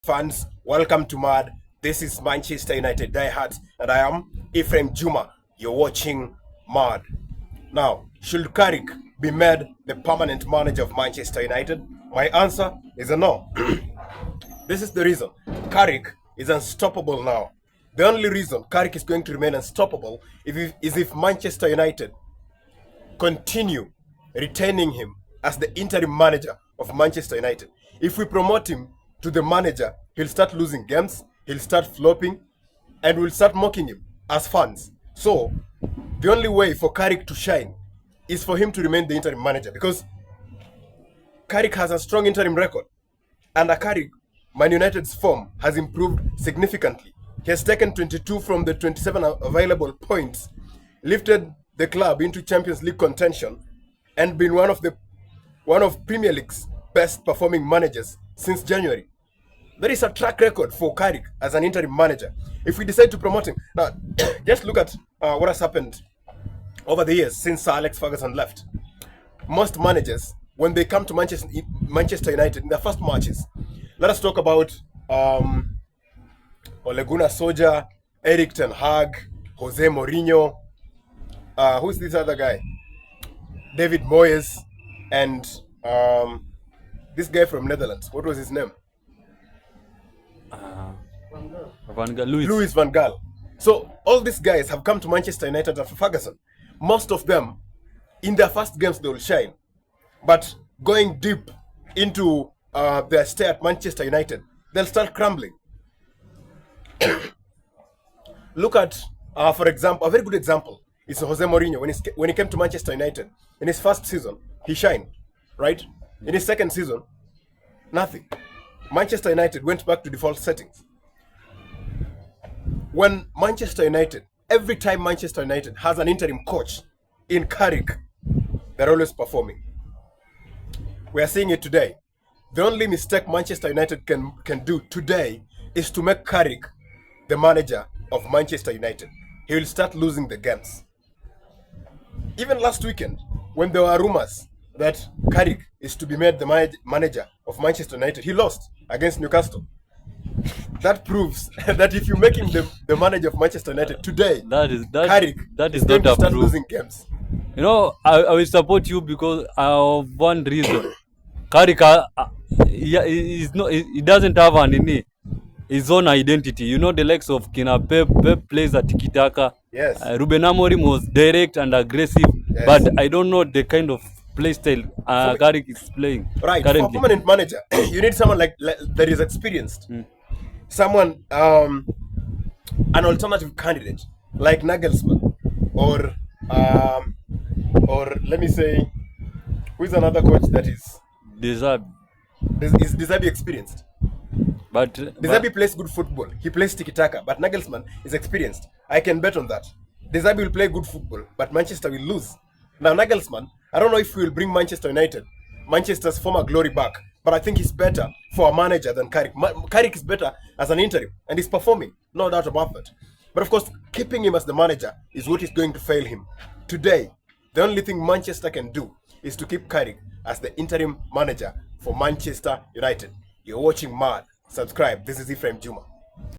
Fans, welcome to MAD. This is Manchester United Diehards, and I am Ephraim Juma. You're watching MAD. Now, should Carrick be made the permanent manager of Manchester United? My answer is a no. This is the reason. Carrick is unstoppable now. The only reason Carrick is going to remain unstoppable is if Manchester United continue retaining him as the interim manager of Manchester United. If we promote him to the manager, he'll start losing games, he'll start flopping, and we'll start mocking him as fans. So, the only way for Carrick to shine is for him to remain the interim manager, because Carrick has a strong interim record. Under Carrick, Man United's form has improved significantly. He has taken 22 from the 27 available points, lifted the club into Champions League contention, and been one of Premier League's best performing managers since January. There is a track record for Carrick as an interim manager. If we decide to promote him, now just look at what has happened over the years since Sir Alex Ferguson left. Most managers, when they come to Manchester United in their first matches, let us talk about Ole Gunnar Solskjaer, Erik ten Hag, Jose Mourinho, who's this other guy? David Moyes, and this guy from Netherlands. What was his name? Louis van Gaal. So all these guys have come to Manchester United after Ferguson. Most of them, in their first games, they will shine. But going deep into their stay at Manchester United, they'll start crumbling. Look at, for example, a very good example is Jose Mourinho. When he came to Manchester United, in his first season, he shined, right? In his second season, nothing. Manchester United went back to default settings. When Manchester United, every time Manchester United has an interim coach in Carrick, they're always performing. We are seeing it today. The only mistake Manchester United can do today is to make Carrick the manager of Manchester United. He will start losing the games. Even last weekend, when there were rumors that Carrick is to be made the manager of Manchester United, he lost against Newcastle. That proves that if you make him the manager of Manchester United today, Carrick is going to start losing games. You know, I will support you because of one reason. Carrick, he doesn't have his own identity. You know, the likes of Kina Pep plays at tiki-taka. Yes. Ruben Amorim was direct and aggressive, yes. But I don't know the kind of play style Carrick is playing. Right. Currently. For a permanent manager, you need someone like that is experienced. Someone, an alternative candidate like Nagelsmann, or let me say, who is another coach that is Deserve. Is Deserve experienced? But Deserve plays good football. He plays tiki-taka, but Nagelsmann is experienced. I can bet on that. Deserve will play good football, but Manchester will lose. Now Nagelsmann, I don't know if he will bring Manchester United, Manchester's former glory back, but I think he's better for a manager than Carrick. Carrick is better as an interim, and he's performing, no doubt about that. But of course, keeping him as the manager is what is going to fail him. Today, the only thing Manchester can do is to keep Carrick as the interim manager for Manchester United. You're watching MAD. Subscribe. This is Ephraim Juma.